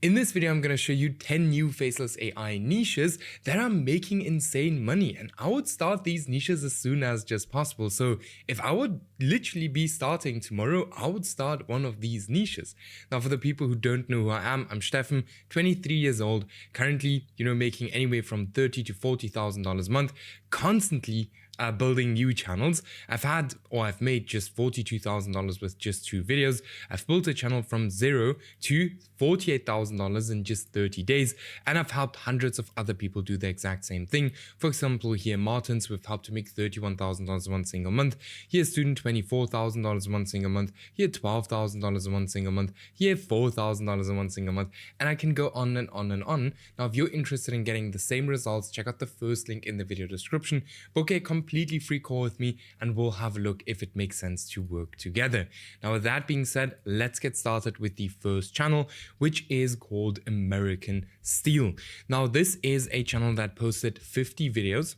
In this video, I'm going to show you 10 new faceless AI niches that are making insane money, and I would start these niches as soon as just possible. So if I would literally be starting tomorrow, I would start one of these niches. Now, for the people who don't know who I am, I'm Stefan, 23 years old, currently, making anywhere from $30,000 to $40,000 a month, constantly building new channels. I've made just $42,000 with just 2 videos. I've built a channel from 0 to $48,000 in just 30 days. And I've helped hundreds of other people do the exact same thing. For example, here Martins, we've helped to make $31,000 one single month. Here Student, $24,000 one single month. Here $12,000 one single month. Here $4,000 one single month. And I can go on and on and on. Now, if you're interested in getting the same results, check out the first link in the video description. Book a completely free call with me and we'll have a look if it makes sense to work together. Now, with that being said, let's get started with the first channel, which is called American Steel. Now, this is a channel that posted 50 videos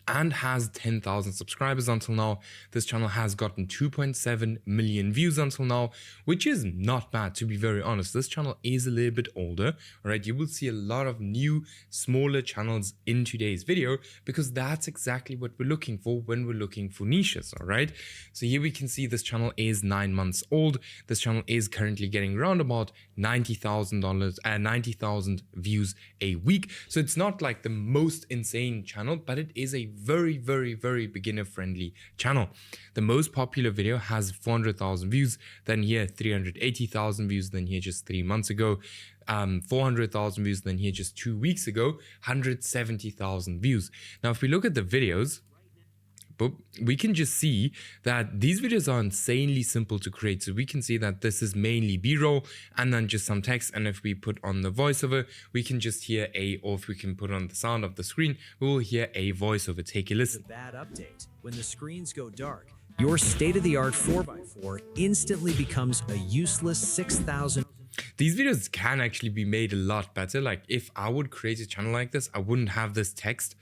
and has 10,000 subscribers until now. This channel has gotten 2.7 million views until now, which is not bad, to be very honest. This channel is a little bit older, all right? You will see a lot of new, smaller channels in today's video because that's exactly what we're looking for when we're looking for niches, all right? So here we can see this channel is 9 months old. This channel is currently getting around about $90,000 views a week. So it's not like the most insane channel, but it is a very, very, very beginner friendly channel. The most popular video has 400,000 views, then here 380,000 views, then here just 3 months ago 400,000 views, then here just 2 weeks ago 170,000 views. Now, if we look at the videos, but we can just see that these videos are insanely simple to create. So we can see that this is mainly B-roll and then just some text. And if we put on the voiceover, we can just hear or if we can put on the sound of the screen, we will hear a voiceover. Take a listen. A bad update. When the screens go dark, your state-of-the-art 4x4 instantly becomes a useless 6,000. These videos can actually be made a lot better. Like if I would create a channel like this, I wouldn't have this text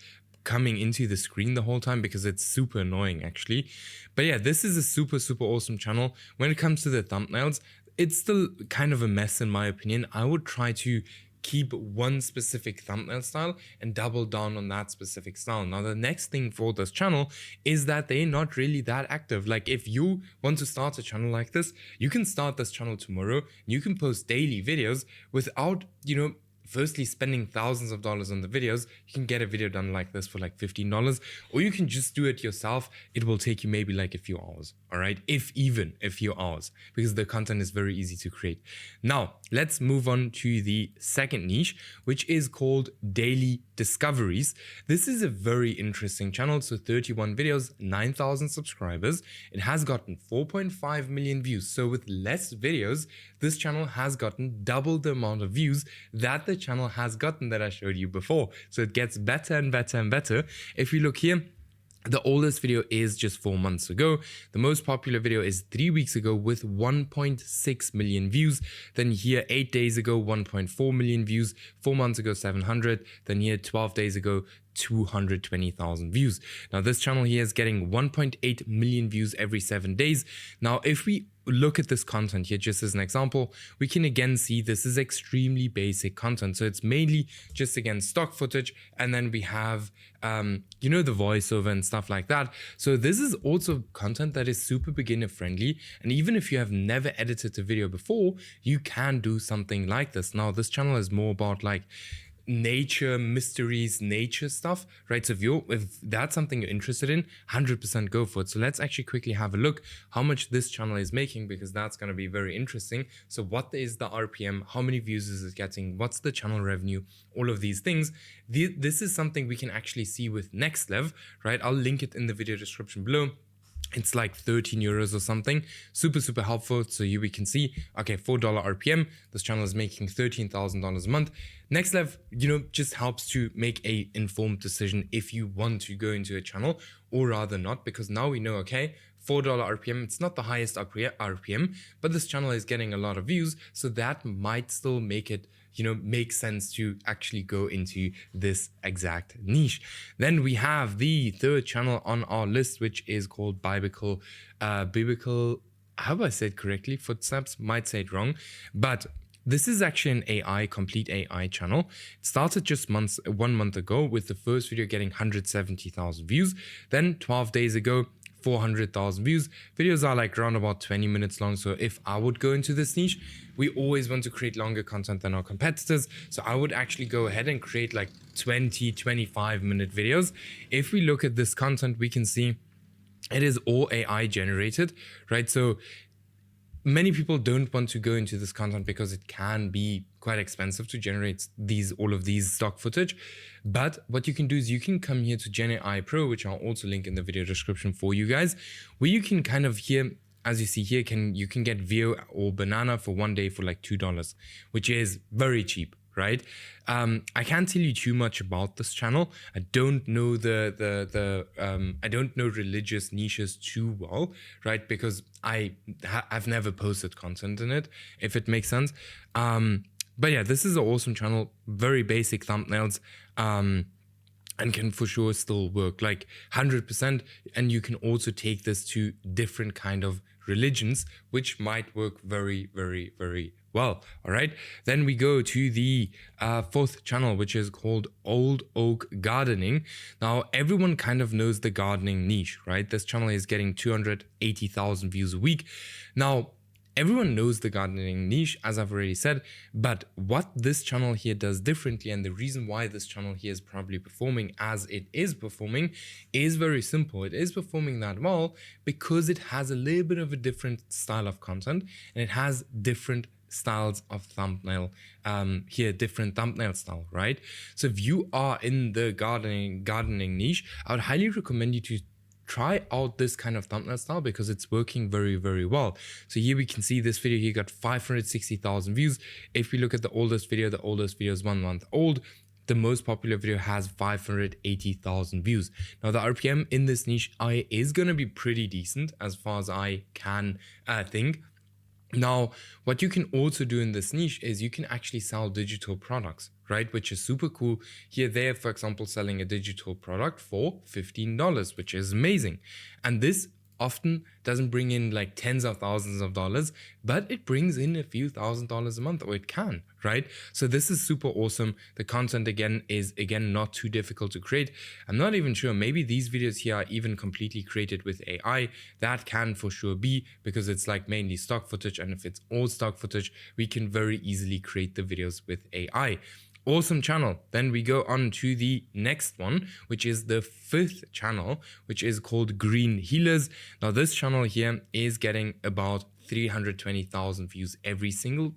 coming into the screen the whole time because it's super annoying actually. But yeah, this is a super awesome channel. When it comes to the thumbnails, it's still kind of a mess in my opinion. I would try to keep one specific thumbnail style and double down on that specific style. Now, the next thing for this channel is that they're not really that active. Like if you want to start a channel like this, you can start this channel tomorrow. You can post daily videos without, firstly spending thousands of dollars on the videos. You can get a video done like this for like $15, or you can just do it yourself. It will take you maybe like a few hours, all right? If even a few hours, because the content is very easy to create. Now, let's move on to the second niche, which is called Daily Discoveries. This is a very interesting channel. So 31 videos, 9,000 subscribers. It has gotten 4.5 million views. So with less videos, this channel has gotten double the amount of views that the channel has gotten that I showed you before. So it gets better and better and better. If we look here, the oldest video is just 4 months ago. The most popular video is 3 weeks ago with 1.6 million views. Then here 8 days ago, 1.4 million views. 4 months ago, 700. Then here 12 days ago, 220,000 views. Now this channel here is getting 1.8 million views every 7 days. Now if we look at this content here just as an example, we can again see this is extremely basic content. So it's mainly just again stock footage, and then we have the voiceover and stuff like that. So this is also content that is super beginner friendly, and even if you have never edited a video before, you can do something like this. Now this channel is more about like nature, mysteries, nature stuff, right? So if that's something you're interested in, 100% go for it. So let's actually quickly have a look how much this channel is making, because that's going to be very interesting. So what is the RPM? How many views is it getting? What's the channel revenue? All of these things. This is something we can actually see with NextLev, right? I'll link it in the video description below. It's like 13 euros or something. Super helpful. So here we can see, okay, $4 RPM. This channel is making $13,000 a month. NextLev, just helps to make a informed decision if you want to go into a channel or rather not, because now we know, okay, $4 RPM, it's not the highest RPM, but this channel is getting a lot of views. So that might still make it make sense to actually go into this exact niche. Then we have the third channel on our list, which is called Biblical, how do I say it correctly? Footsteps, might say it wrong, but This is actually an AI, complete AI channel. It started just 1 month ago with the first video getting 170,000 views. Then 12 days ago, 400,000 views. Videos are like around about 20 minutes long. So if I would go into this niche, we always want to create longer content than our competitors. So I would actually go ahead and create like 20-25 minute videos. If we look at this content, we can see it is all AI generated, right? So many people don't want to go into this content because it can be quite expensive to generate all of these stock footage. But what you can do is you can come here to Gen AI Pro, which I'll also link in the video description for you guys, where you can kind of here, as you see here, you can get Veo or Banana for 1 day for like $2, which is very cheap, right? I can't tell you too much about this channel. I don't know I don't know religious niches too well, right? Because I've never posted content in it, if it makes sense. But yeah, this is an awesome channel, very basic thumbnails, and can for sure still work like 100%. And you can also take this to different kind of religions, which might work very, very, very well. All right, then we go to the fourth channel, which is called Old Oak Gardening. Now everyone kind of knows the gardening niche, right? This channel is getting 280,000 views a week. Now everyone knows the gardening niche, as I've already said, but what this channel here does differently, and the reason why this channel here is probably performing as it is performing, is very simple. It is performing that well because it has a little bit of a different style of content, and it has different styles of thumbnail here, different thumbnail style, right? So if you are in the gardening niche, I would highly recommend you to try out this kind of thumbnail style because it's working very, very well. So here we can see this video here got 560,000 views. If we look at the oldest video is 1 month old. The most popular video has 580,000 views. Now the RPM in this niche is going to be pretty decent as far as I can think. Now, what you can also do in this niche is you can actually sell digital products, right? Which is super cool. Here, they're, for example, selling a digital product for $15, which is amazing. And this often doesn't bring in like tens of thousands of dollars, but it brings in a few $1,000s a month, or it can, right? So this is super awesome. The content is not too difficult to create. I'm not even sure, maybe these videos here are even completely created with AI. That can for sure be, because it's like mainly stock footage, and if it's all stock footage, we can very easily create the videos with AI. Awesome channel. Then we go on to the next one, which is the fifth channel, which is called Green Healers. Now this channel here is getting about 320,000 views every single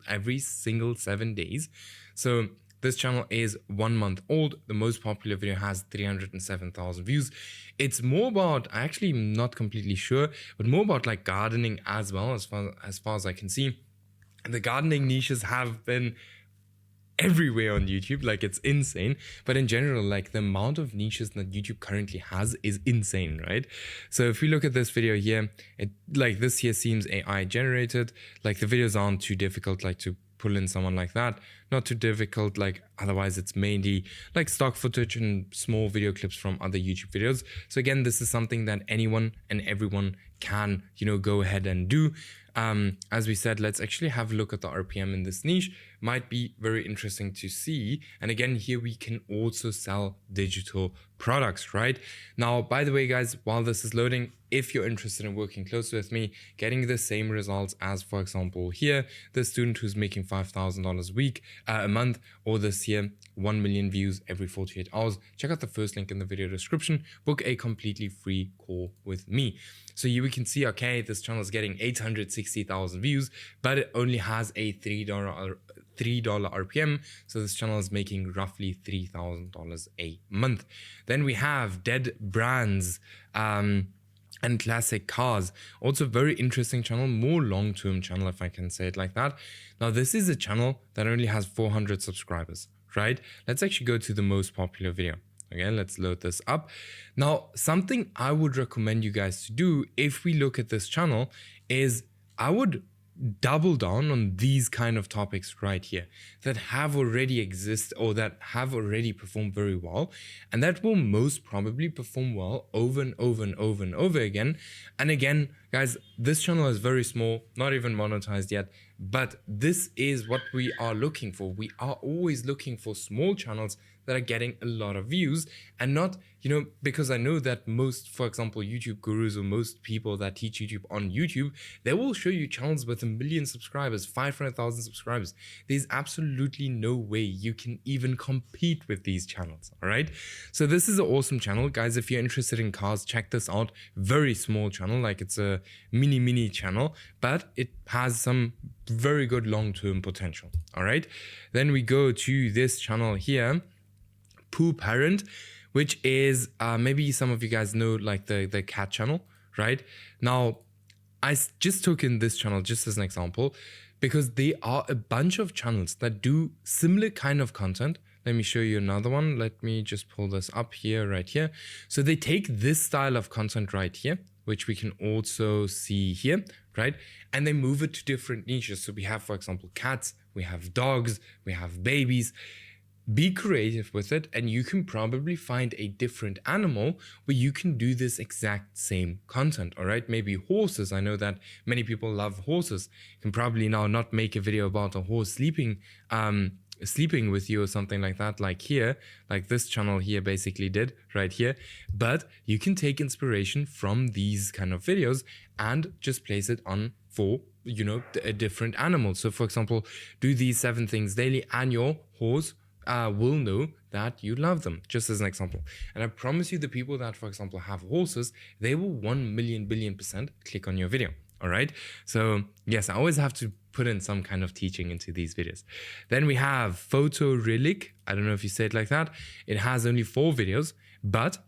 7 days. So this channel is 1 month old. The most popular video has 307,000 views. It's more about, I actually am not completely sure, but more about like gardening as well, as far as I can see. And the gardening niches have been everywhere on YouTube, like it's insane. But in general, like the amount of niches that YouTube currently has is insane, right? So if we look at this video here, this here seems AI generated. Like the videos aren't too difficult, like to pull in someone like that, not too difficult. Like otherwise it's mainly like stock footage and small video clips from other YouTube videos. So again, this is something that anyone and everyone can, go ahead and do. As we said, let's actually have a look at the RPM in this niche. Might be very interesting to see. And again, here we can also sell digital products, right? Now, by the way, guys, while this is loading, if you're interested in working close with me, getting the same results as, for example, here, the student who's making $5,000 a month, or this here, 1 million views every 48 hours, check out the first link in the video description. Book a completely free call with me. So here we can see, okay, this channel is getting 860,000 views, but it only has a $3 RPM. So this channel is making roughly $3,000 a month. Then we have Dead Brands and Classic Cars. Also very interesting channel, more long-term channel, if I can say it like that. Now this is a channel that only has 400 subscribers, right? Let's actually go to the most popular video. Okay, let's load this up. Now, something I would recommend you guys to do if we look at this channel is I would double down on these kind of topics right here that have already exist or that have already performed very well, and that will most probably perform well over and over and over and over again. And again, guys, this channel is very small, not even monetized yet, But this is what we are looking for. We are always looking for small channels that are getting a lot of views, and not, because I know that most, for example, YouTube gurus or most people that teach YouTube on YouTube, they will show you channels with 1 million subscribers, 500,000 subscribers. There's absolutely no way you can even compete with these channels. All right. So this is an awesome channel, guys. If you're interested in cars, check this out. Very small channel, like it's a mini channel, but it has some very good long-term potential. All right. Then we go to this channel here, Poo Parent, which is maybe some of you guys know, like the cat channel, right? Now, I just took in this channel just as an example because there are a bunch of channels that do similar kind of content. Let me show you another one. Let me just pull this up here, right here. So they take this style of content right here, which we can also see here, right? And they move it to different niches. So we have, for example, cats, we have dogs, we have babies. Be creative with it, and you can probably find a different animal where you can do this exact same content. All right, maybe horses. I know that many people love horses. You can probably now not make a video about a horse sleeping with you or something like that, like here, like this channel here basically did right here. But you can take inspiration from these kind of videos and just place it on for a different animal. So for example, do these 7 things daily and your horse will know that you love them, just as an example. And I promise you, the people that, for example, have horses, they will 1 million billion% click on your video. All right. So yes, I always have to put in some kind of teaching into these videos. Then we have Photoillic. I don't know if you say it like that. It has only 4 videos, but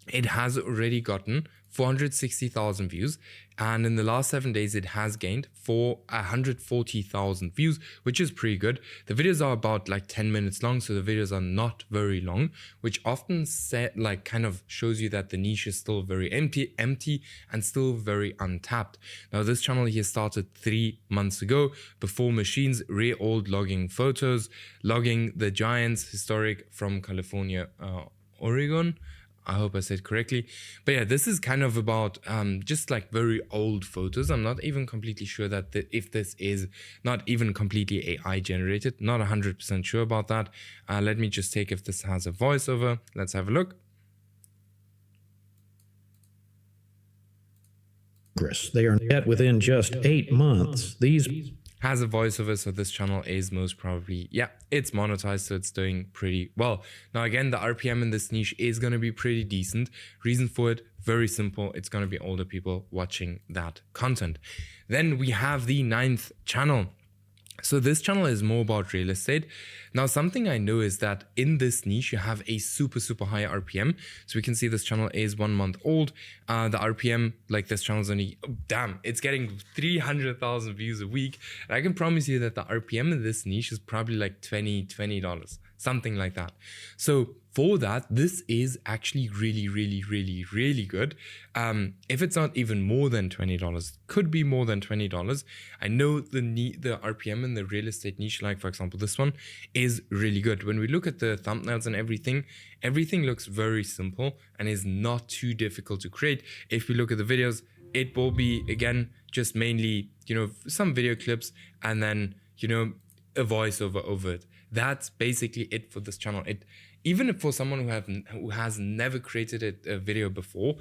it has already gotten 460,000 views, and in the last 7 days it has gained 140,000 views, which is pretty good. The videos are about like 10 minutes long, so the videos are not very long, which often kind of shows you that the niche is still very empty and still very untapped. Now this channel here started 3 months ago, before machines, rare old logging photos, logging the giants historic from California, Oregon. I hope I said correctly. But yeah, this is kind of about just like very old photos. I'm not even completely sure that if this is not even completely AI generated. Not 100% sure about that. Let me just take if this has a voiceover. Let's have a look. They are net within just 8 months. These has a voiceover, so this channel is most probably, yeah, it's monetized, so it's doing pretty well. Now again, the RPM in this niche is going to be pretty decent. Reason for it, very simple. It's going to be older people watching that content. Then we have the 9th channel. So this channel is more about real estate. Now, something I know is that in this niche, you have a super high RPM. So we can see this channel is 1 month old. The RPM, like this channel is only, damn, it's getting 300,000 views a week. And I can promise you that the RPM in this niche is probably like $20, something like that. So for that, this is actually really good. If it's not even more than $20, could be more than $20. I know the RPM in the real estate niche, like for example this one, is really good. When we look at the thumbnails and everything looks very simple and is not too difficult to create. If we look at the videos, it will be again just mainly some video clips and then a voiceover over it. That's basically it for this channel. Even for someone who has never created a video before,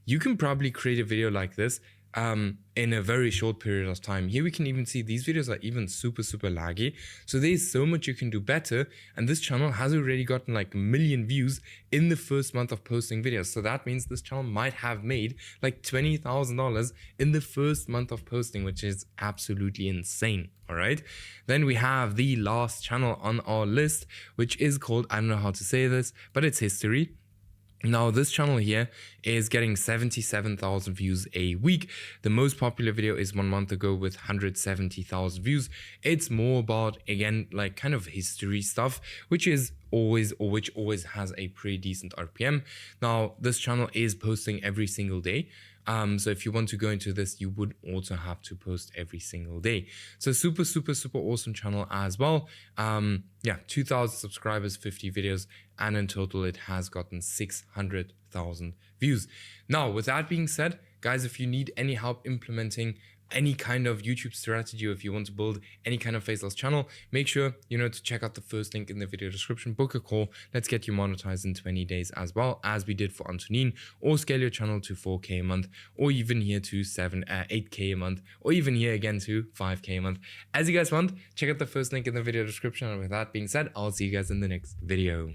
you can probably create a video like this in a very short period of time. Here we can even see these videos are even super laggy. So there's so much you can do better. And this channel has already gotten like 1 million views in the first month of posting videos. So that means this channel might have made like $20,000 in the first month of posting, which is absolutely insane. All right. Then we have the last channel on our list, which is called, I don't know how to say this, but it's history. Now this channel here is getting 77,000 views a week. The most popular video is 1 month ago with 170,000 views. It's more about, again, like kind of history stuff, which always has a pretty decent RPM. Now this channel is posting every single day. So if you want to go into this, you would also have to post every single day. So super awesome channel as well. Yeah, 2,000 subscribers, 50 videos, and in total it has gotten 600,000 views. Now, with that being said, guys, if you need any help implementing any kind of YouTube strategy, or if you want to build any kind of faceless channel, make sure, to check out the first link in the video description, book a call. Let's get you monetized in 20 days as well, as we did for Antonin, or scale your channel to 4K a month, or even here to 8K a month, or even here again to 5K a month. As you guys want, check out the first link in the video description. And with that being said, I'll see you guys in the next video.